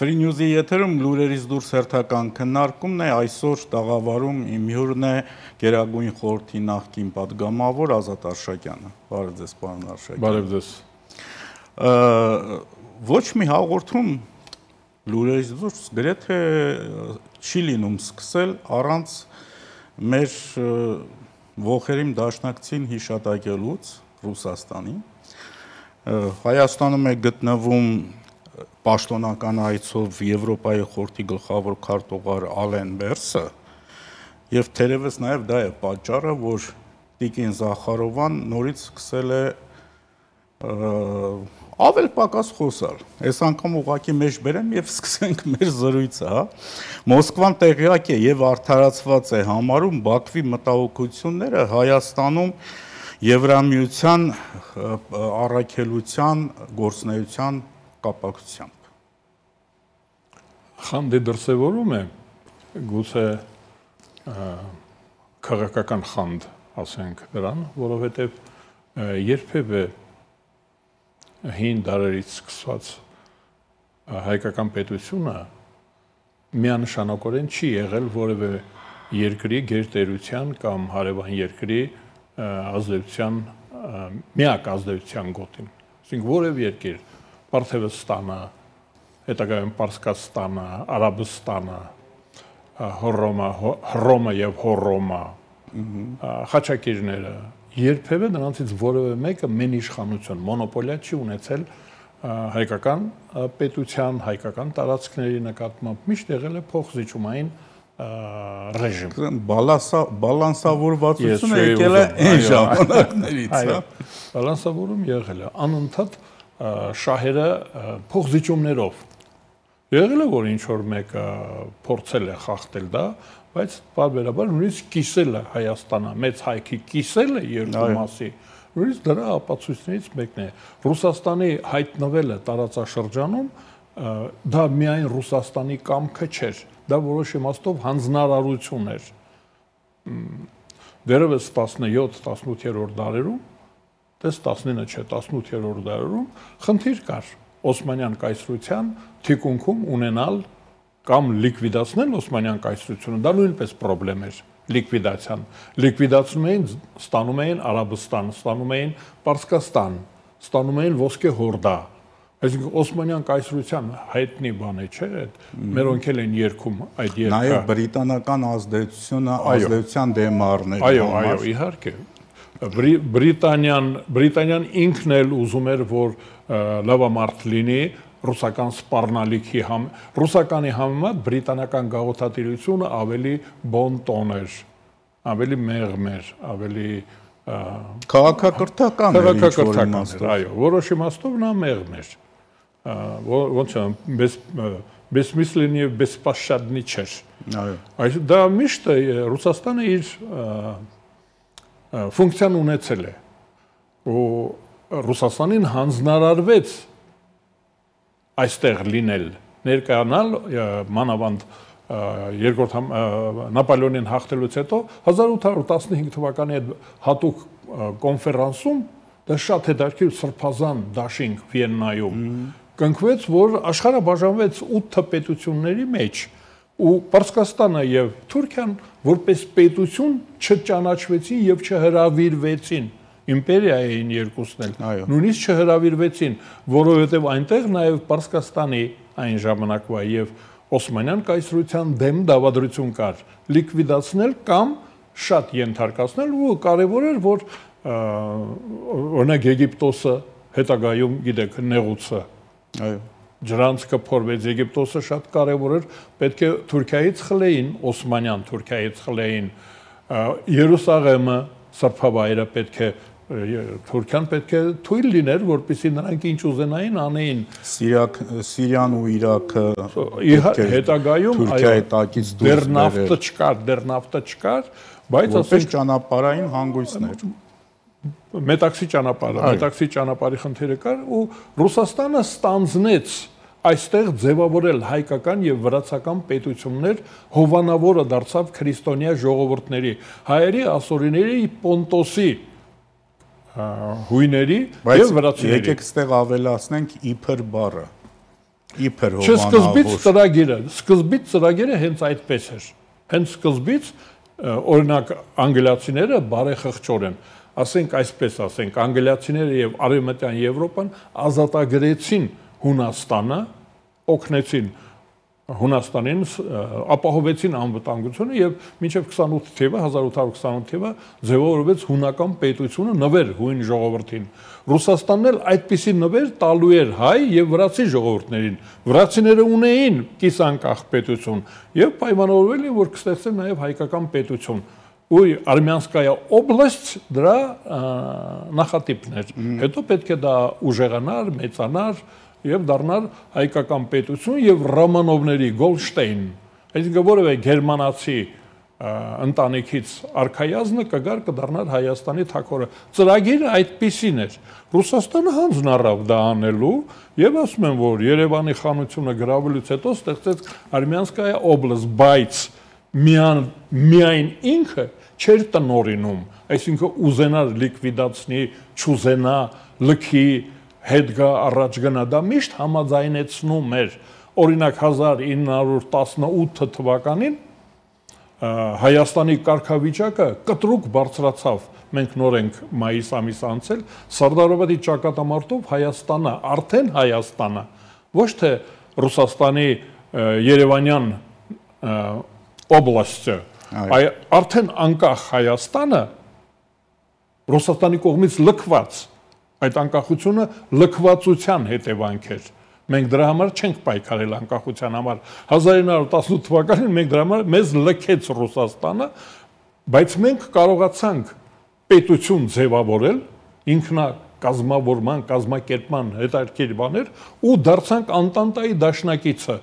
Free News-ի եթերում լուրերից դուրս հերթական քննարկումն է, այսօր տաղավարում իմ հյուրն է Գերագույն խորհրդի նախկին պատգամավոր Ազատ Արշակյանը։ Բարև ձեզ, պարոն Արշակյան։ Բարև ձեզ։ Ոչ մի հաղորդում լուրերից դուրս գրեթե չի լինում սկսել առանց մեր ողերիմ դաշնակցին հիշատակելուց Ռուսաստանին։ Հայաստանում է գտնվում պաշտոնական այցով Եվրոպայի խորհրդի գլխավոր քարտուղար Ալեն Բերսը եւ թերևս նաեւ դա է պատճառը, որ Տիկին Զախարովան նորից սկսել է ավել պակաս խոսալ։ Այս անգամ ուղղակի մեջ բերեմ եւ սկսենք մեր զրույցը, հա։ Մոսկվան տեղյակ է եւ արդարացված է համարում Բաքվի մտահոգությունները Հայաստանում Եվրամիության առաքելության գործնեության կապակցությամբ։ Խանդի դրսևորում է, գուցե քաղաքական խանդ, ասենք դրան, որովհետև երբևէ հին դարերից սկսված հայկական պետությունը միանշանակորեն չի եղել որևէ երկրի գերտերության կամ հարևան երկրի ազդեցության միակ ազդեցության գոտին։ Այսինքն որևէ երկիր Պարթևստանը, հետագայում Պարսկաստանը, Արաբստանը, Հռոմը եւ Հոռոմը, Խաչակիրները, երբևէ նրանցից որևէ մեկը մեն իշխանություն, մոնոպոլիա չի ունեցել հայկական պետության, հայկական տարածքների նկատմամբ, միշտ եղել է փոխզիջումային ռեժիմ։ Բալանսավորվածությունը եկել է այն ժամանակներից, հա։ Բալանսավորում եղել է անընդհատ շահերը փոխզիջումներով։ Եղել է, որ ինչ-որ մեկը փորձել է խախտել դա, բայց բարբերաբար նույնիսկ կիսել է Հայաստանը, մեծ հայքի կիսել է երկու մասի, նույնիսկ դրա ապացույցներից մեկն է։ Ռուսաստանի հայտնվելը տարածաշրջանում դա միայն Ռուսաստանի կամքը չէր, դա որոշ իմաստով հանձնարարություն էր։ Դեռևս 17-18-րդ դարերում, դες 19 չէ, 18-րդ դարերում խնդիր կար Օսմանյան կայսրության թիկունքում ունենալ կամ լիկվիդացնել Օսմանյան կայսրությունը, դա նույնպես պրոբլեմ էր լիկվիդացիան։ Լիկվիդացնում էին, ստանում էին Արաբստան, ստանում էին Պարսկաստան, ստանում էին Ոսկե Հորդա։ Այսինքն Օսմանյան կայսրության հայտնի բան է, չէ՞, մերոնք էլ են երգում այդ երգը։ Նաև բրիտանական ազդեցությունը, ազդեցության դեմ առնել։ Այո, իհարկե։ Բրիտանիան ինքն էլ ուզում էր, որ լավամարդ լինի ռուսական սպառնալիքի ռուսականի համեմատ բրիտանական գաղութատիրությունը ավելի բոնտոն էր, ավելի մեղմ էր, ավելի քաղաքակրթական էր, այո, որոշ իմաստով նա մեղմ էր, ոնց է, բեսմիսլենի եւ բեսպաշադնի չէր։ Այո, դա միշտ Ռուսաստանը իր ֆունկցիան ունեցել է, ու Ռուսաստանին հանձնարարվեց այստեղ լինել, ներկայանալ մանավանդ երկրորդ Նապոլեոնին հաղթելուց հետո 1815 թվականի այդ հատուկ կոնֆերանսում դա շատ հետաքրքիր սրբազան դաշինք Վիեննայում կնքվեց, որ աշխարհը բաժանվեց 8 պետությունների մեջ ու Պարսկաստանը եւ Թուրքիան որպես պետություն չճանաչվեցին եւ չհրավիրվեցին իմպերիա էին երկուսն էլ, նույնիսկ չհրավիրվեցին, որովհետև այնտեղ նաև Պարսկաստանի այն ժամանակվա եւ Օսմանյան կայսրության դեմ դավադրություն կար, լիկվիդացնել կամ շատ ենթարկացնել ու կարևոր էր, որ օրինակ Եգիպտոսը հետագայում գիտեք նեղուցը, ջրանցքը փորվեց, Եգիպտոսը շատ կարևոր էր, պետք է Թուրքիայից խլեին, Օսմանյան Թուրքիայից խլեին, Երուսաղեմը, Սրբավայրը պետք է Թուրքիան պետք է թույլ լիներ, որպեսզի նրանք ինչ ուզենային անեին։ Սիրիան ու Իրաքը հետագայում Թուրքիայի տակից դեռ նավթը չկար, բայց ասենք ճանապարհային հանգույցներ։ Մետաքսի ճանապարհի խնդիրը կար ու Ռուսաստանը ստանձնեց այստեղ ձևավորել հայկական եւ վրացական պետություններ, հովանավորը դարձավ քրիստոնյա ժողովուրդների, հայերի, ասորիների, Պոնտոսի հույների եւ վրացիների։ Եկեք ստեղ ավելացնենք իբր բառը։ Իբր սկզբից ծրագիրը հենց այդպես էր։ Հենց սկզբից օրինակ անգլիացիները բարեխղճորեն, ասենք այսպես ասենք, անգլիացիները եւ Արևմտյան Եվրոպան ազատագրեցին Հունաստանը, օգնեցին Հունաստանին, ապահովեցին անվտանգությունը եւ մինչեւ 28 թիվը 1828 թիվը ձևավորվեց հունական պետությունը նվեր հույն ժողովրդին։ Ռուսաստանն էլ այդպիսի նվեր տալու էր հայ եւ վրացի ժողովուրդներին։ Վրացիները ունեին կիսանկախ պետություն եւ պայմանավորվել էին, որ կստեղծեն նաեւ հայկական պետություն։ Ու Արմյանսկայա օբլաստ դրա նախատիպն էր։ Հետո պետք է դա ուժեղանար, մեծանար եւ դառնար հայկական պետություն եւ Ռոմանովների Գոլշտեյն, այսինքն որևէ գերմանացի ընտանիքից արքայազնը կգար կդառնար Հայաստանի թագավորը։ Ծրագիրը այդպիսին էր։ Ռուսաստանը հանձն առավ դա անելու եւ ասում են, որ Երևանի խանությունը գրավելուց հետո ստեղծեց Արմյանսկայա օբլաստ, բայց միայն ինքը չէր տնօրինում, այսինքն ուզենար լիկվիդացնի, չուզենա լքի հետ գա առաջ գնա, դա միշտ համաձայնեցնում էր։ Օրինակ 1918 թվականին Հայաստանի կարգավիճակը կտրուկ բարձրացավ։ Մենք նոր ենք մայիս ամիս անցել, Սարդարովի ճակատամարտով Հայաստանը, արդեն Հայաստանը, ոչ թե Ռուսաստանի Երևանյան օբլաստը, արդեն անկախ Հայաստանը Ռուսաստանի կողմից լքված, այդ անկախությունը լքվածության հետևանք էր։ Մենք դրա համար չենք պայքարել անկախության համար։ 1918 թվականին մենք դրա համար մեզ լքեց Ռուսաստանը, բայց մենք կարողացանք պետություն ձևավորել, ինքնակազմավորման, կազմակերպման հետաքրքիր բաներ ու դարձանք Անտանտայի դաշնակիցը,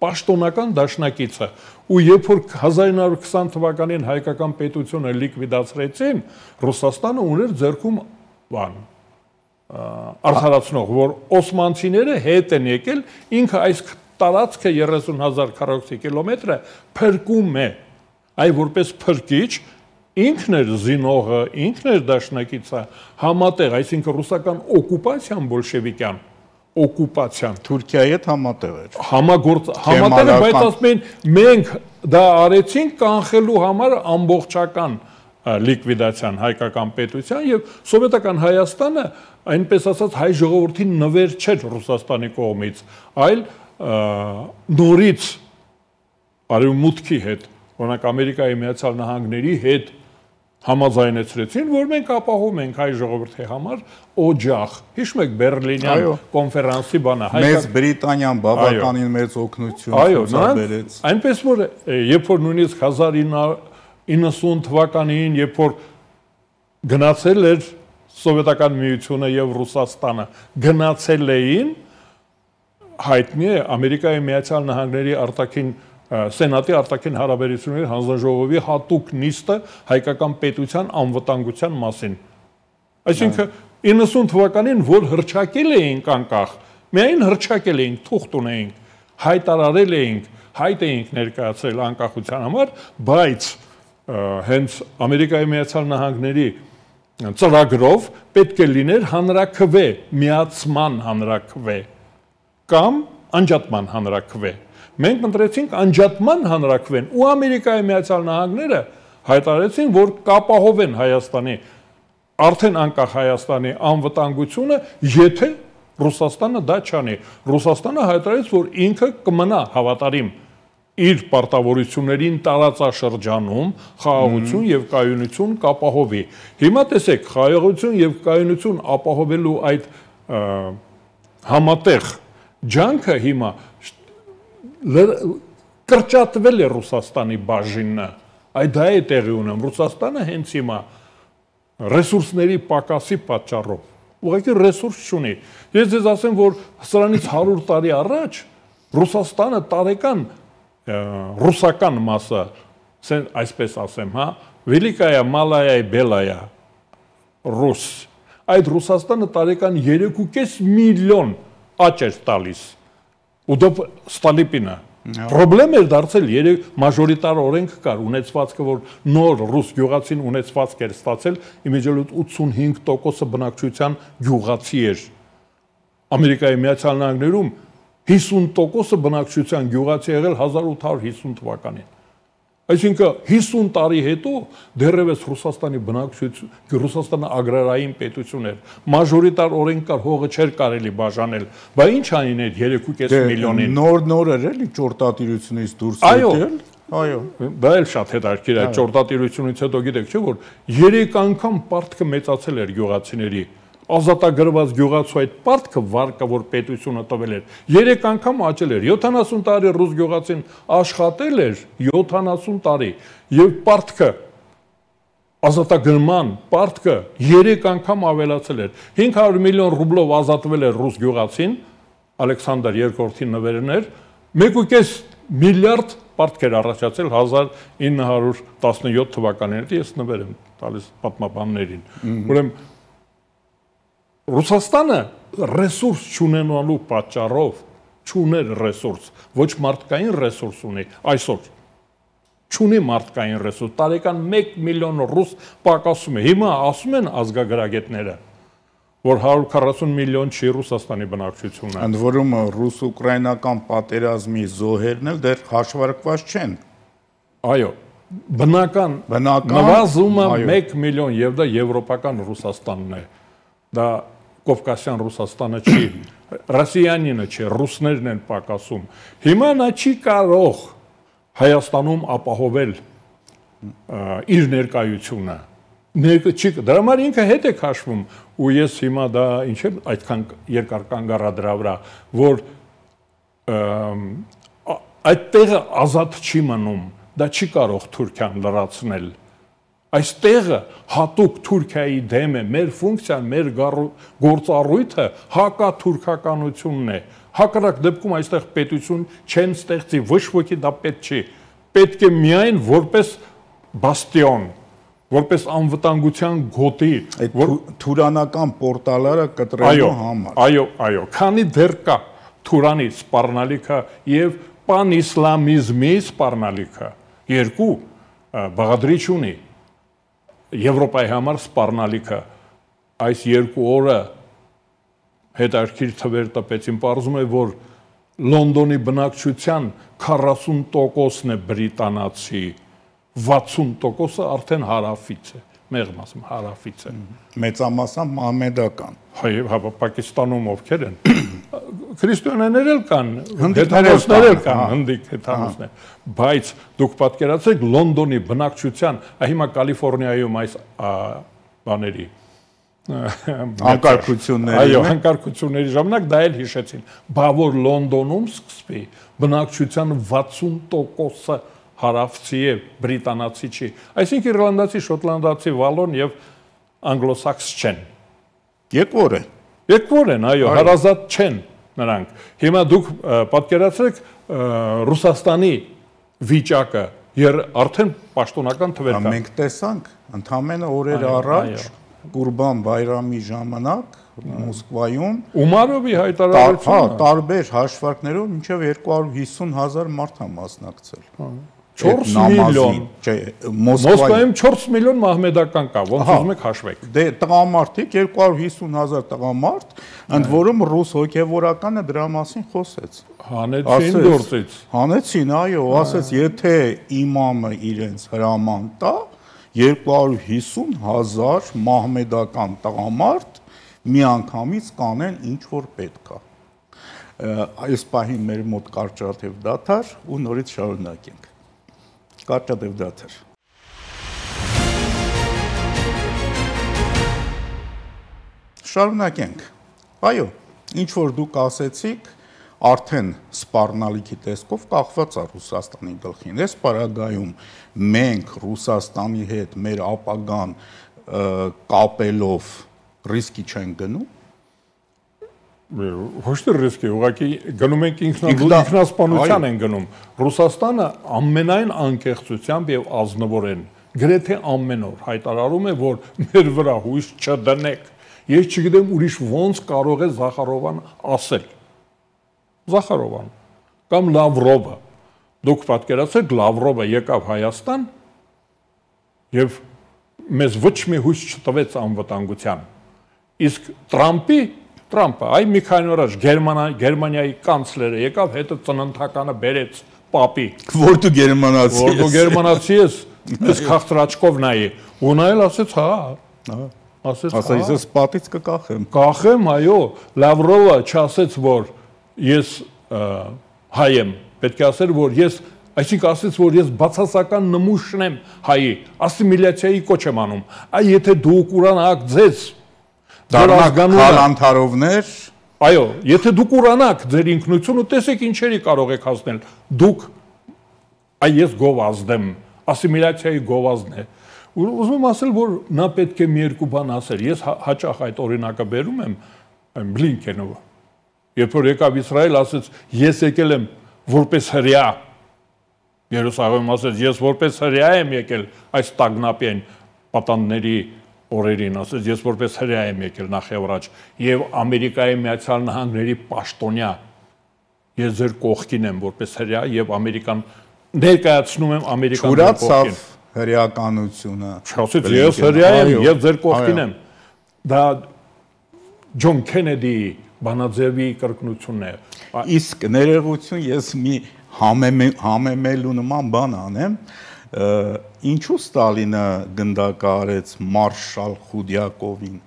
պաշտոնական դաշնակիցը։ Ու երբ որ 1920 թվականին հայկական պետությունը լիկվիդացրեցին, Ռուսաստանը ուներ ձեռքում բան արդարացնող, որ օսմանցիները հետ են եկել, ինքը այս տարածքը 30,000 քառակուսի կիլոմետրը փրկում է, այ որպես փրկիչ ինքն էր զինողը, ինքն էր դաշնակիցը, համատեղ, այսինքն ռուսական օկուպացիան բոլշևիկյան, օկուպացիան Թուրքիայի հետ համատեղ էր։ Համատեղ է, բայց ասում են մենք դա արեցինք կանխելու համար ամբողջական լիկվիդացիան հայկական պետության եւ սովետական Հայաստանը այնպես ասած հայ ժողովրդին նվեր չէր Ռուսաստանի կողմից, այլ նորից արևմուտքի հետ, օրինակ Ամերիկայի Միացյալ Նահանգների հետ համաձայնեցրեցին, որ մենք ապահովում ենք հայ ժողովրդի համար օջախ։ Հիշում եք Բերլինյան կոնֆերանսի բանը, Մեծ Բրիտանիան բավականին մեծ օգնություն ցուցաբերեց։ Այնպես որ երբ որ նույնիսկ 1990 թվականին, երբ որ գնացել էր Սովետական միությունը եւ Ռուսաստանը, գնացել էին, հայտնի է Ամերիկայի Միացյալ Նահանգների արտաքին Սենատի արտաքին հարաբերությունների հանձնաժողովի հատուկ նիստը հայկական պետության անվտանգության մասին։ Այսինքն 90 թվականին, որ հռչակել էինք անկախ, միայն հռչակել էինք, թուղթ ունեինք, հայտարարել էինք, հայտ էինք ներկայացրել անկախության համար, բայց հենց Ամերիկայի Միացյալ Նահանգների ծրագրով պետք է լիներ հանրաքվե, միացման հանրաքվե կամ անջատման հանրաքվե։ Մենք ընտրեցինք անջատման հանրաքվեն ու Ամերիկայի Միացյալ Նահանգները հայտարարեցին, որ կապահովեն Հայաստանի, արդեն անկախ Հայաստանի անվտանգությունը, եթե Ռուսաստանը դա չանի։ Ռուսաստանը հայտարարեց, որ ինքը կմնա հավատարիմ իր պարտավորություններին տարածաշրջանում խաղաղություն եւ կայունություն կապահովի։ Հիմա տեսեք, խաղաղություն եւ կայունություն ապահովելու այդ համատեղ ջանքը հիմա կրճատվել է Ռուսաստանի բաժինը, այդ դա է տեղի ունեմ, Ռուսաստանը հենց հիմա ռեսուրսների պակասի պատճառով ուղղակի ռեսուրս չունի։ Ես ձեզ ասեմ, որ սրանից 100 տարի առաջ Ռուսաստանը տարեկան ռուսական մասը, այսպես ասեմ, հա, Վելիկայա, Մալայա, Բելայա, ռուս, այդ Ռուսաստանը տարեկան 3.5 միլիոն աճ էր տալիս, ու դա Ստալիպինը։ Պրոբլեմ էր դարձել, մաժորիտար օրենք կար, ունեցվածքը, որ նոր ռուս գյուղացին ունեցվածք էր ստացել, իմիջիայլոտ 85% բնակչության գյուղացի էր։ Ամերիկայի Միացյալ Նահանգներում 50%-ը բնակչության գյուղացի եղել 1850 թվականին։ Այսինքն 50 տարի հետո դեռևս Ռուսաստանի բնակչություն, Ռուսաստանը ագրարային պետություն էր, մաժորիտար օրենք կար, հողը չէր կարելի բաժանել, բայց ինչ անին այդ 3.5 միլիոնին։ Նոր էր էլի ճորտատիրությունից դուրս եկել։ Այո։ Դա էլ շատ հետաքրքիր է, ճորտատիրությունից հետո գիտեք չէ՞ որ 3 անգամ պարտքը մեծացել էր գյուղացիների։ Ազատագրված գյուղացու այդ պարտքը վարկը, որ պետությունը տվել էր, 3 անգամ աճել էր, 70 տարի ռուս գյուղացին աշխատել էր, 70 տարի, և պարտքը, ազատագրման պարտքը 3 անգամ ավելացել էր, 500 միլիոն ռուբլով ազատվել էր ռուս գյուղացին, Ալեքսանդր II-ի նվերներ, 1.5 միլիարդ պարտք էր առաջացել 1917 թվականին, ես նվեր եմ տալիս պատմաբաններին, ուրեմն Ռուսաստանը ռեսուրս չունենալու պատճառով չուներ ռեսուրս, ոչ մարդկային ռեսուրս ունի, այսօր չունի մարդկային ռեսուրս, տարեկան 1 միլիոն ռուս պակասում է, հիմա ասում են ազգագրագետները, որ 140 միլիոն չի Ռուսաստանի բնակչությունը։ Ընդ որում ռուս-ուկրաինական պատերազմի զոհերն էլ դեռ հաշվարկված չեն։ Այո, բնական նվազումը 1 միլիոն եւ դա եվրոպական Ռուսաստանն է։ Դա Կովկասյան Ռուսաստանը չի, Ռոսիյանինը չի, ռուսներն են պակասում։ Հիմա նա չի կարող Հայաստանում ապահովել իր ներկայությունը։ Դրա համար ինքը հետ է քաշվում, ու ես հիմա դա ինչ եմ այդքան երկար կանգ առա դրա վրա, որ այդ տեղը ազատ չի մնում, դա չի կարող Թուրքիան լրացնել։ Այս տեղը հատուկ Թուրքիայի դեմ է, մեր ֆունկցիան, մեր գործառույթը հակաթուրքականությունն է։ Հակառակ դեպքում այստեղ պետություն չեն ստեղծի, ոչ ոքի դա պետք չի։ Պետք է միայն որպես բաստիոն, որպես անվտանգության գոտի, թուրանական պորտալարը կտրելու համար։ Այո, քանի դեռ կա Թուրանի սպառնալիքը եւ պանիսլամիզմի սպառնալիքը, երկու բաղադրիչ ունի։ Եվրոպայի համար սպառնալիքը այս 2 օրը հետաքրքիր թվեր տպեցին, պարզում է, որ Լոնդոնի բնակչության 40%-ն է բրիտանացի, 60%-ը արդեն հարավից է, մեղմ ասում հարավից է։ Մեծամասամբ մահմեդական։ Հայ, Պակիստանում ովքեր են։ Քրիստոնյաներ էլ կան, հեթանոսներ էլ կան, հնդիկ հեթանոսներ, բայց դուք պատկերացրեք Լոնդոնի բնակչության, հիմա Կալիֆոռնիայում այս բաների անկարգությունների ժամանակ դա էլ հիշեցին, բա որ Լոնդոնում սկսվի բնակչության 60%-ը հարավցի է, բրիտանացի չի, այսինքն իռլանդացի, շոտլանդացի, վալոն եւ անգլոսաքս չեն։ Եկվոր են, այո, հարազատ չեն նրանք։ Հիմա դուք պատկերացրեք Ռուսաստանի վիճակը, արդեն պաշտոնական թվեր կա։ Մենք տեսանք ընդամենը օրեր առաջ Կուրբան Բայրամի ժամանակ Մոսկվայում Ումարովի հայտարարությունը տարբեր հաշվարկներով մինչև 250,000 մարդ է մասնակցել։ 4 միլիոն, Մոսկվայում 4 միլիոն մահմեդական կա, ոնց ուզում եք հաշվեք։ Դե տղամարդիկ 250,000 տղամարդ, ընդ որում ռուս հոգևորականը դրա մասին խոսեց։ Հանեցին գործից։ Հանեցին, այո, ասեց, եթե իմամը իրենց հրաման տա, 250,000 մահմեդական տղամարդ միանգամից կանեն ինչ որ պետք է։ Այս պահին մեր մոտ կարճատև դադար ու նորից շարունակենք։ Կարճատև դադար։ Շարունակենք։ Այո, ինչ որ դուք ասեցիք, արդեն սպառնալիքի տեսքով կախված է Ռուսաստանի գլխին։ Այս պարագայում մենք Ռուսաստանի հետ մեր ապագան կապելով ռիսկի չեն գնում։ Ոչ թե ռիսկի, ուղղակի գնում ենք ինքնասպանության են գնում։ Ռուսաստանը ամենայն անկեղծությամբ եւ ազնվորեն գրեթե ամեն օր հայտարարում է, որ մեր վրա հույս չդնեք։ Ես չգիտեմ ուրիշ ոնց կարող է Զախարովան ասել։ Զախարովան կամ Լավրովը։ Դուք պատկերացրեք, Լավրովը եկավ Հայաստան եւ մեզ ոչ մի հույս չտվեց անվտանգության։ Իսկ Տրամպը, այ մի քանի օր առաջ Գերմանիայի կանցլերը եկավ, հետո ծննդականը բերեց պապի։ Որ դու գերմանացի ես։ Որ դու գերմանացի ես, իսկ խախտրաչկով նայի։ Ու նայել ասեց, հա։ Ասա ես պատից կկախեմ։ Կախեմ, այո, Լավրովը չասեց, որ ես հայ եմ, պետք է ասել, որ ես, այսինքն ասեց, որ ես բացասական նմուշն եմ հայի, ասիմիլյացիայի կոչ եմ անում։ Այ եթե դուք ուրանաք ձեզ քալանթարովներ, այո, եթե դուք ուրանաք ձեր ինքնությունը, տեսեք ինչերի կարող եք հասնել։ Դուք այ ես գովազդ եմ, ասիմիլյացիայի գովազդն է։ Ուզում եմ ասել, որ նա պետք է մի երկու բան ասել։ Ես հաճախ այդ օրինակը բերում եմ Բլինկենովը։ Երբ որ եկավ Իսրայել, ասեց, ես եկել եմ որպես հրեա։ Երուսաղեմում ասեց, ես որպես հրեա եմ եկել այս տագնապին պատանդների օրերին, ասեց, ես որպես հրեա եմ եկել նախևառաջ եւ Ամերիկայի Միացյալ Նահանգների պաշտոնյա։ Ես ձեր կողքին եմ որպես հրեա եւ Ամերիկան ներկայացնում եմ Ամերիկան կողքին։ Հրեականությունը։ Չասեց, ես հրեա եմ եւ ձեր կողքին եմ։ Դա Ջոն Քենեդի բանաձևի կրկնությունն է։ Իսկ ներողություն, ես մի համեմելու նման բան անեմ, ինչու Ստալինը գնդակահարեց մարշալ Խուդյակովին։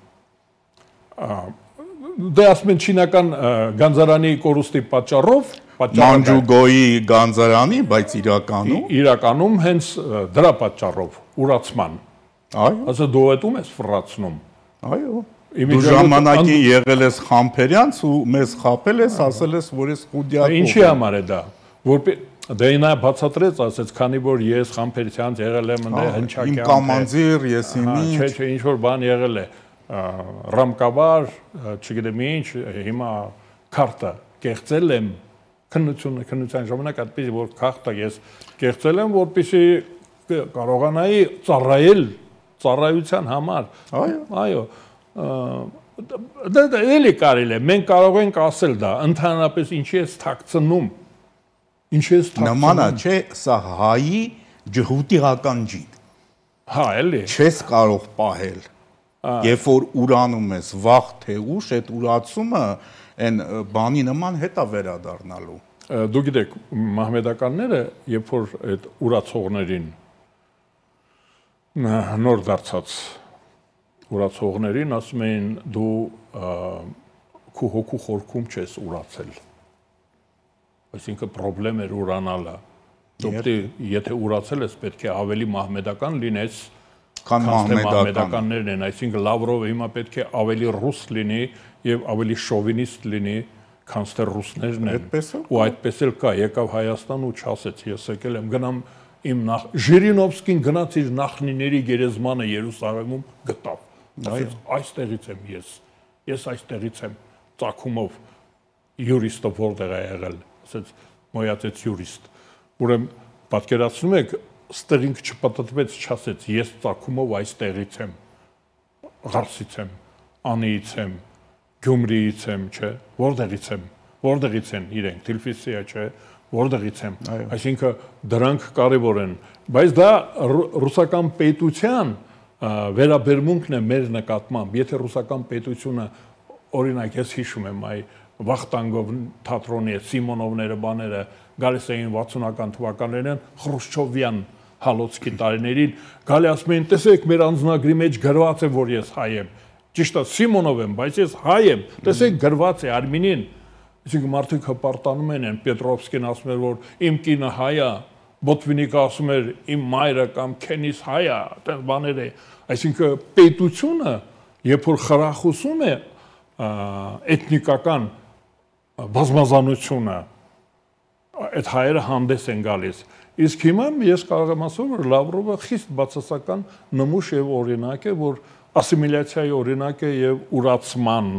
Դե ասում են չինական գանձարանի կորուստի պատճառով, Մանջուգոյի գանձարանի, բայց իրականում հենց դրա պատճառով ուրացման։ Այո։ Ասա դու ետում ես ֆռացնում։ Այո։ Դու ժամանակին եղել ես Խամփերյանց ու մեզ խապել ես, ասել ես, որ ես Խուդյակով։ Ինչի համար է դա։ Դե նա բացատրեց, ասեց, քանի որ ես Խամփերյանց եղել եմ հնչակյան։ Իմ կամանձիր, ես իմի։ Չէ, ինչ որ բան եղել է։ Ռամկավար, չգիտեմ ինչ, հիմա քարտը կեղծել եմ քննության ժամանակ այդպես որ քարտը ես կեղծել եմ, որպեսզի կարողանայի ծառայել ծառայության համար։ Այո։ Դա էլի կարելի է, մենք կարող ենք ասել դա, ընդհանրապես ինչի է թաքցնում։ Ինչի է թաքցնում։ Նմանա չէ, սա հայի ջհուդի ականջին։ Հա, էլի։ Չես կարող պահել։ Երբ որ ուրանում ես վաղ թե ուշ, այդ ուրացումը այն բանի նման հետա վերադառնալու։ Դու գիտեք, մահմեդականները, երբ որ այդ ուրացողներին նոր դարձած ուրացողներին ասում էին դու քո հոգու խորքում չես ուրացել։ Այսինքն խնդրեմ էր ուրանալը։ Դու եթե ուրացել ես, պետք է ավելի մահմեդական լինես, քան մահմեդականներն են, այսինքն Լավրովը հիմա պետք է ավելի ռուս լինի եւ ավելի շովինիստ լինի, քան թե ռուսներն են։ Ու այդպես էլ կա, եկավ Հայաստան ու չասեց, ես եկել եմ գնամ իմ Ժիրինովսկին գնաց իր նախնիների գերեզմանը Երուսաղեմում գտավ։ Ասեց, այստեղից եմ ես այստեղից եմ, ծագումով յուրիստը որտեղ է եղել, ասեց, մոյացեց յուրիստ։ Ուրեմն պատկերացնում եք, ստերինք չպտտվեց, չասեց, ես ծագումով այստեղից եմ, Ղարսից եմ, Անիից եմ, Գյումրիից եմ, չէ, որտեղից են իրենք, Թիֆլիսիա, չէ, որտեղից եմ։ Այսինքն դրանք կարևոր են, բայց դա ռուսական պետության վերաբերմունքն է մեր նկատմամբ, եթե ռուսական պետությունը օրինակ ես հիշում եմ այ Վախտանգով թատրոնի Սիմոնովները բաները գալիս էին 60-ական թվականներին Խրուշչովյան հալոցքի տարիներին գալի ասում էին տեսեք մեր անձնագրի մեջ գրված է որ ես հայ եմ ճիշտ է Սիմոնով եմ բայց ես հայ եմ տեսեք գրված է Արմինին այսինքն մարդիկ հպարտանում են Պետրովսկին ասում էր որ իմ կինը հայ է Բոտվինիկը ասում էր իմ մայրը կամ քենիս հայ է այդպես բաներ է այսինքն պետությունը երբ որ խրախուսում է էթնիկական բազմազանությունը այդ հայերը հանդես են գալիս իսկ հիմա ես կարող եմ ասել որ Լավրովը խիստ բացասական նմուշ եւ օրինակ է որ ասիմիլյացիայի օրինակ է եւ ուրացման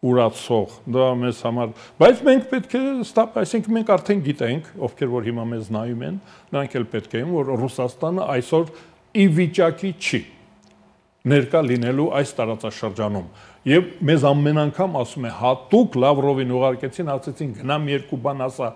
ուրացող դա մեզ համար բայց մենք պետք է ստապ այսինքն մենք արդեն գիտենք ովքեր որ հիմա մեզ նայում են նրանք էլ պետք է որ Ռուսաստանը այսօր ի վիճակի չի ներկա լինելու այս տարածաշրջանում եւ մեզ ամեն անգամ ասում է հատուկ Լավրովին ուղարկեցին ասեցին գնամ երկու բան ասա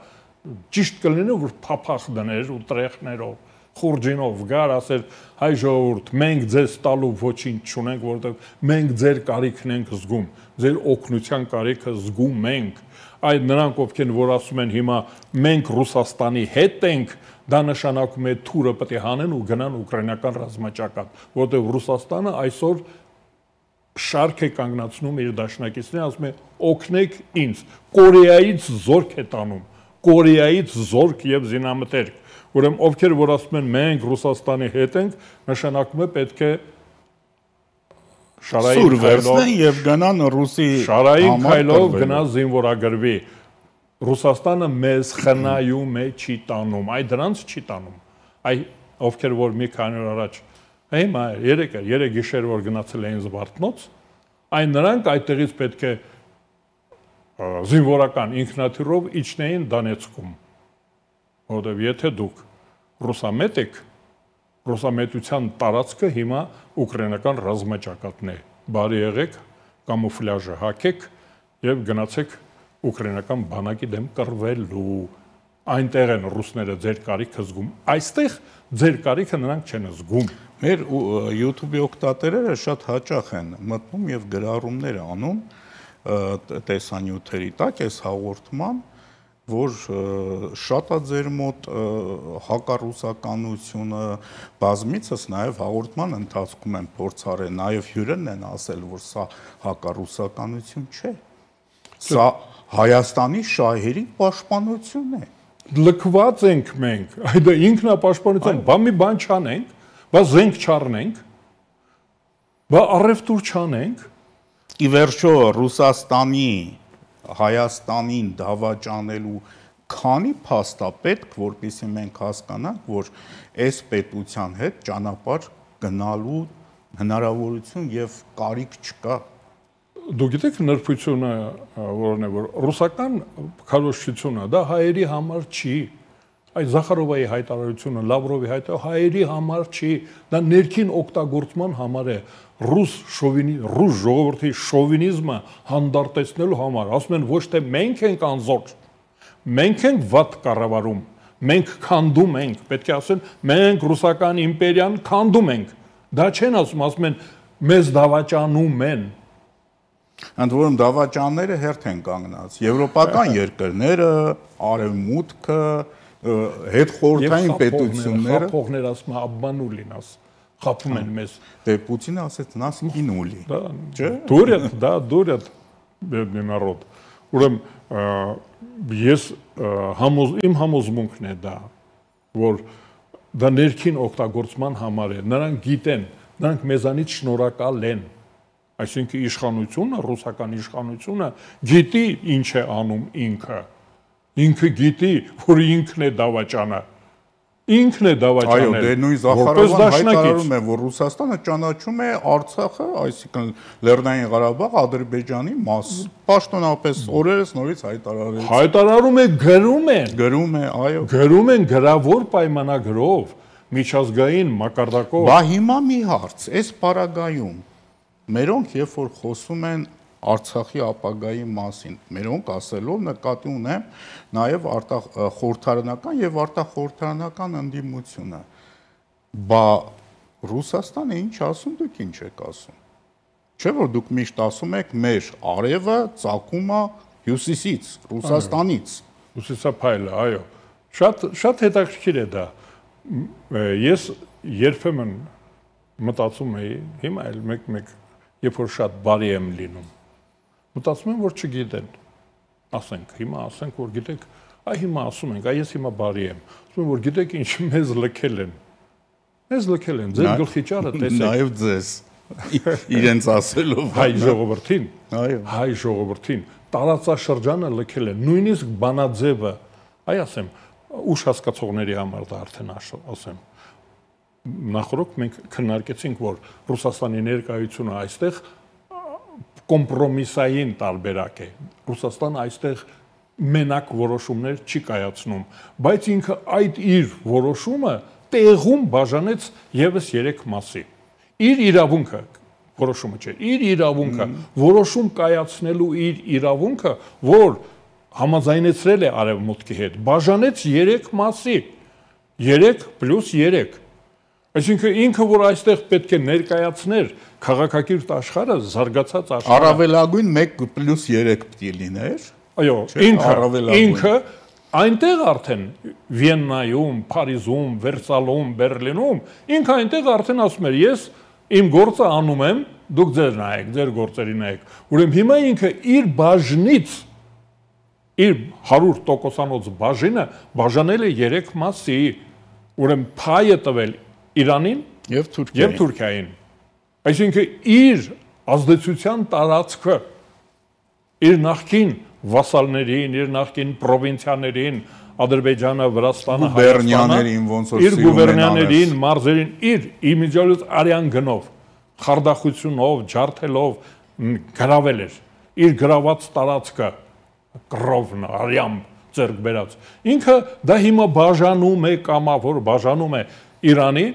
ճիշտ կլինի որ փափախ դներ ու տրեխներով խուրջինով գար, ասեր հայ ժողովուրդ, մենք ձեզ տալու ոչինչ չունենք, որովհետև մենք ձեր կարիքն ենք զգում, ձեր օգնության կարիքը զգում ենք։ Այդ նրանք ովքեր որ ասում են հիմա մենք Ռուսաստանի հետ ենք, դա նշանակում է թուրը պետք է հանեն ու գնան ուկրաինական ռազմաճակատ, որովհետև Ռուսաստանը այսօր շարք է կանգնացնում իր դաշնակիցներին, ասում է օգնեք ինձ, Կորեայից զորք է տանում, Կորեայից զորք եւ զինամթերք, ուրեմն ովքեր որ ասում են մենք Ռուսաստանի հետ ենք, նշանակում է պետք է շարային քայլով եւ գնան ռուսի շարային քայլով գնա զինվորագրվի։ Ռուսաստանը մեզ խնայում է, չի տանում, այ դրանց չի տանում։ Այ ովքեր որ մի քանի օր առաջ հիմա երեք գիշեր որ գնացել էին Զվարթնոց, այն նրանք այդտեղից պետք է զինվորական ինքնաթիռով իջնեին Դոնեցկում, որովհետև եթե դուք ռուսամետ եք, ռուսամետության տարածքը հիմա ուկրաինական ռազմաճակատն է, բարի եղեք, կամուֆլյաժը հագեք եւ գնացեք ուկրաինական բանակի դեմ կռվելու, այնտեղ են ռուսները ձեր կարիքը զգում, այստեղ ձեր կարիքը նրանք չեն զգում։ Մեր YouTube-ի օգտատերերը շատ հաճախ են մտնում եւ գրառումներ անում տեսանյութերի տակ այս հաղորդման, որ շատ է ձեր մոտ հակառուսականությունը, բազմիցս նաև հաղորդման ընթացքում են փորձարել, նաև հյուրերն են ասել, որ սա հակառուսականություն չէ, սա Հայաստանի շահերի պաշտպանություն է։ Լքված ենք մենք, այդ ինքնապաշտպանության, բա մի բան չանենք, բա զենք չառնենք, բա առևտուր չանենք։ Ի վերջո Ռուսաստանի Հայաստանին դավաճանելու քանի փաստ է պետք, որպեսզի մենք հասկանանք, որ այս պետության հետ ճանապարհ գնալու հնարավորություն եւ կարիք չկա։ Դու գիտեք նրբությունը որն է, որ ռուսական քարոզչությունը դա հայերի համար չի։ Այդ Զախարովայի հայտարարությունը, Լավրովի հայտարարությունը հայերի համար չի, դա ներքին օգտագործման համար է, ռուս ժողովրդի շովինիզմը հանդարտեցնելու համար, ասում են ոչ թե մենք ենք անզոր, մենք ենք վատ կառավարում, մենք քանդում ենք, պետք է ասեն մենք ռուսական իմպերիան քանդում ենք, դա չեն ասում են մեզ դավաճանում են։ Ընդ որում դավաճանները հերթ են կանգնած, եվրոպական երկրները, արևմուտքը, հետ խորհրդային պետությունները, խափողներ ասում աբմանու լինաս, խափում են մեզ։ Դե Պուտինը ասեց нас кинули։ Չէ։ Դուրյատ, դա դուրյատ բедный народ։ Ուրեմն ես իմ համոզմունքն է դա, որ դա ներքին օգտագործման համար է, նրանք գիտեն, նրանք մեզանից շնորհակալ են։ Այսինքն իշխանությունը, ռուսական իշխանությունը գիտի ինչ է անում ինքը։ Ինքը գիտի, որ ինքն է դավաճանը։ Ինքն է դավաճանել։ Այո, դե նույն Զախարովն հայտարարում է, որ Ռուսաստանը ճանաչում է Արցախը, այսինքն Լեռնային Ղարաբաղ, Ադրբեջանի մաս։ Պաշտոնապես օրերս նորից հայտարարեց։ Հայտարարում է, գրում են։ Գրում է, այո։ Գրում են գրավոր պայմանագրով, միջազգային մակարդակով։ Բա հիմա մի հարց, այս պարագայում մերոնք երբ որ խոսում են Արցախի ապագայի մասին, մերոնք ասելով նկատի ունեմ նաև խորհրդարանական եւ արտախորհրդարանական ընդդիմությունը։ Բա Ռուսաստանը ինչ ասում, դուք ինչ եք ասում։ Չէ՞ որ դուք միշտ ասում եք մեր արևը ծագում է հյուսիսից, Ռուսաստանից։ Հյուսիսափայլը, այո։ Շատ հետաքրքիր է դա։ Ես երբեմն մտածում էի, հիմա էլ մեկ երբ որ շատ բարի եմ լինում, մտածում եմ, որ չգիտեն, ասենք, հիմա ասենք, որ գիտեք, այ հիմա ասում ենք, այ ես հիմա բարի եմ, ասում եմ, որ գիտեք ինչ, մեզ լքել են, ձեր գլխի ճարը տեսեք։ Նաև ձեզ, իրենց ասելով։ Հայ ժողովրդին, այո, հայ ժողովրդին, տարածաշրջանը լքել են, նույնիսկ բանաձևը, այ ասեմ, ուշ հասկացողների համար դա արդեն ասեմ, նախորդ մենք քննարկեցինք, որ Ռուսաստանի ներկայությունը այստեղ կոմպրոմիսային տարբերակ է։ Ռուսաստանը այստեղ մենակ որոշումներ չի կայացնում, բայց ինքը այդ իր որոշումը տեղում բաժանեց եւս 3 մասի։ Իր իրավունքը, որոշումը չէ, իր իրավունքը, որոշում կայացնելու իր իրավունքը, որ համաձայնեցրել է արևմուտքի հետ, բաժանեց 3 մասի։ 3+3 Այսինքն ինքը որ այստեղ պետք է ներկայացներ քաղաքակիրթ աշխարհը զարգացած աշխարհ Առավելագույն 1+3 պիտի լիներ Այո ինքը այնտեղ արդեն Վիեննայում, Փարիզում, Վերսալում, Բերլինում ինքը այնտեղ արդեն ասում էր ես իմ գործը անում եմ դուք ձեր նայեք ձեր գործերի նայեք ուրեմն հիմա ինքը իր բաժնից իր 100%-անոց բաժինը բաժանել է 3 մասի ուրեմն փայը տվել Իրանին եւ Թուրքիային այսինքն իր ազդեցության տարածքը իր նախկին վասալներին, իր նախկին պրովինցիաներին, Ադրբեջանը, Վրաստանը, Հայաստանը, իր գուբերնիաներին, մարզերին, իր իմիջիալից արյան գնով, խարդախությունով, ջարդելով գրավել էր իր գրաված տարածքը կռովն, արյամբ ձեռք բերած։ Ինքը դա հիմա բաժանում է կամավոր, բաժանում է Իրանի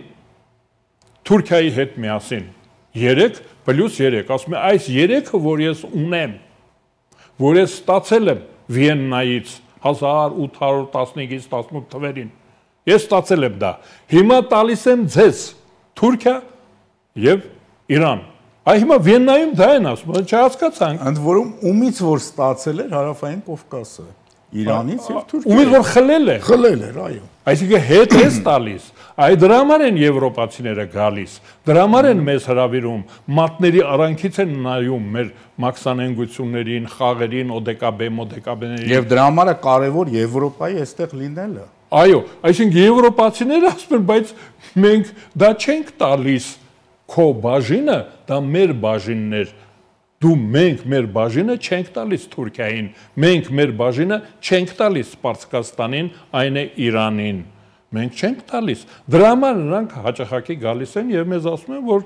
Թուրքիայի հետ միասին 3+3 ասում է այս 3-ը որ ես ունեմ որ ես ստացել եմ Վիեննայից 1815-ից 18 թվերին ես ստացել եմ դա հիմա տալիս եմ ձեզ Թուրքիա եւ Իրան այ հիմա Վիեննայում դա են ասում չհասկացանք ընդ որում ումից որ ստացել էր Հարավային Կովկասը Իրանից եւ Թուրքիայից ումից որ խլել էր այո Այսինքն հետ է տալիս, այ դրա համար են եվրոպացիները գալիս, դրա համար են մեզ հրավիրում, մատների արանքից են նայում մեր մաքսանենգություններին, խաղերին, օդեկաբեներին։ Եվ դրա համար է կարևոր Եվրոպայի այստեղ լինելը։ Այո, այսինքն եվրոպացիները ասում են, բայց մենք դա չենք տալիս քո բաժինը, դա մեր բաժինն էր։ Դու մենք մեր բաժինը չենք տալիս Թուրքիային, մենք մեր բաժինը չենք տալիս Պարսկաստանին, այն է Իրանին։ Մենք չենք տալիս։ Դրա համար նրանք հաճախակի գալիս են եւ մեզ ասում են, որ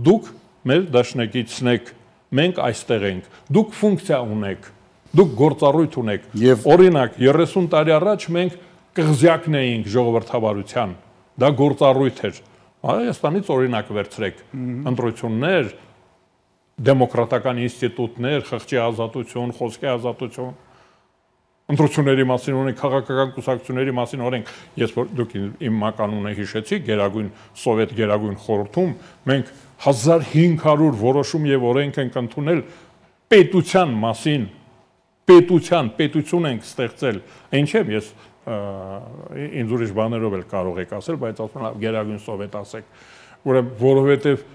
դուք մեր դաշնակիցն եք, մենք այստեղ ենք, դուք ֆունկցիա ունեք, դուք գործառույթ ունեք։ Օրինակ 30 տարի առաջ մենք կղզյակն էինք ժողովրդավարության։ Դա գործառույթ էր։ Հայաստանից օրինակ վերցրեք, ընտրություններ դեմոկրատական ինստիտուտներ, խղճի ազատություն, խոսքի ազատություն, ընտրությունների մասին ունենք, քաղաքական կուսակցությունների մասին օրենք, ես որ դուք իմ մականունը հիշեցիք, գերագույն սովետ գերագույն խորհրդում, մենք 1500 որոշում եւ օրենք ենք ընդունել պետության մասին, պետություն ենք ստեղծել, ինչ եմ ես ինձ ուրիշ բաներով էլ կարող եք ասել, բայց ասում եմ գերագույն սովետ ասեք, ուրեմն որովհետեւ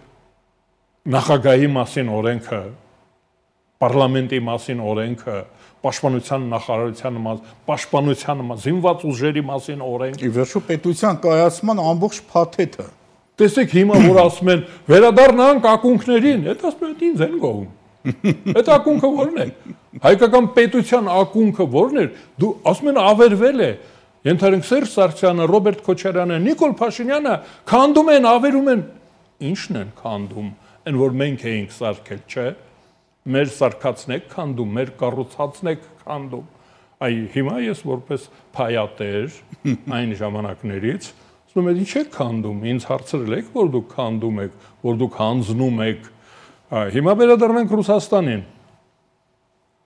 Նախագահի մասին օրենքը, պարլամենտի մասին օրենքը, պաշտպանության նախարարության պաշտպանության զինված ուժերի մասին օրենք։ Ի վերջո պետության կայացման ամբողջ փաթեթը։ Տեսեք հիմա որ ասում են վերադառնանք ակունքներին, այդ ասում են ինձ են գոհում։ Այդ ակունքը որն է։ Հայկական պետության ակունքը որն է։ Դու ասում են ավերվել է։ Ենթադրենք Սերժ Սարգսյանը, Ռոբերտ Քոչարյանը, Նիկոլ Փաշինյանը քանդում են, ավերում են։ Ինչն են քանդում։ Են որ մենք էինք սարքել, չէ, մեր սարքածն եք քանդում, մեր կառուցածն եք քանդում, այ հիմա ես որպես փայատեր այն ժամանակներից, ասում եմ, ինչ եք քանդում, ինձ հարցրել եք, որ դուք քանդում եք, որ դուք հանձնում եք, հիմա վերադառնանք Ռուսաստանին,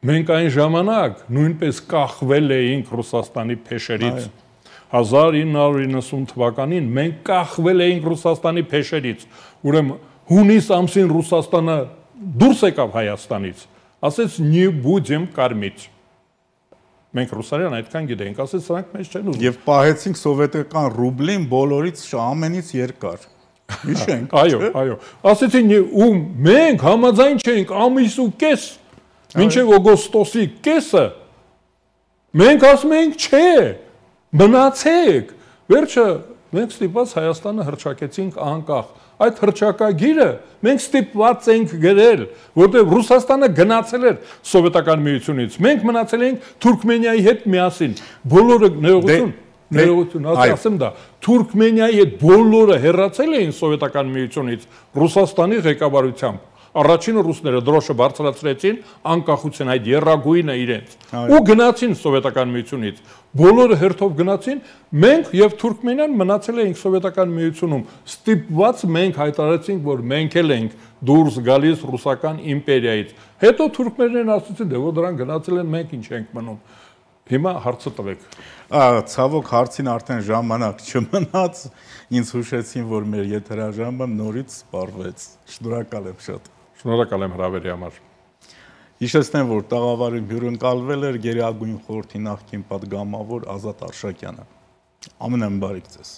մենք այն ժամանակ նույնպես կախվել էինք Ռուսաստանի փեշերից, 1990 թվականին մենք կախվել էինք Ռուսաստանի փեշերից, ուրեմն Հունիս ամսին Ռուսաստանը դուրս եկավ Հայաստանից, ասեց «Не будем кормить»։ Մենք ռուսերեն այդքան գիտենք, ասեց սրանք մեզ չեն ուզում։ Եվ պահեցինք սովետական ռուբլին բոլորից ամենից երկար։ Հիշենք։ Այո։ Ասեցին ու մենք համաձայն չենք ամիս ու կես, մինչև օգոստոսի կեսը։ Մենք ասում ենք չէ, մնացեք։ Վերջը մենք ստիպված Հայաստանը հռչակեցինք անկախ։ Այդ հռչակագիրը մենք ստիպված ենք գրել, որտեղ Ռուսաստանը գնացել էր սովետական միությունից։ Մենք մնացել ենք Թուրքմենիայի հետ միասին։ Բոլորը ներողություն, ասեմ դա։ Թուրքմենիայի հետ բոլորը հեռացել էին սովետական միությունից Ռուսաստանի ղեկավարությամբ։ Առաջին ռուսները դրոշը բարձրացրեցին անկախության այդ երագույնը իրենց ու գնացին սովետական միությունից բոլորը հերթով գնացին մենք եւ Թուրքմենիան մնացել էինք սովետական միությունում ստիպված մենք հայտարարեցինք որ մենք էլ ենք դուրս գալիս ռուսական իմպերիայից հետո թուրքմերներն ասացին դե որ դրան գնացել են մենք ինչ ենք մնում Հիմա հարցը տվեք։ Ցավոք հարցին արդեն ժամանակ չմնաց, ինձ հուշեցին, որ մեր եթերաժամը նորից սպառվեց։ Շնորհակալ եմ շատ։ Շնորհակալ եմ հրավերի համար։ Հիշեցնեմ, որ տաղավարին հյուրընկալվել էր Գերագույն խորհրդի նախկին պատգամավոր Ազատ Արշակյանը։ Ամեն բարիք ձեզ։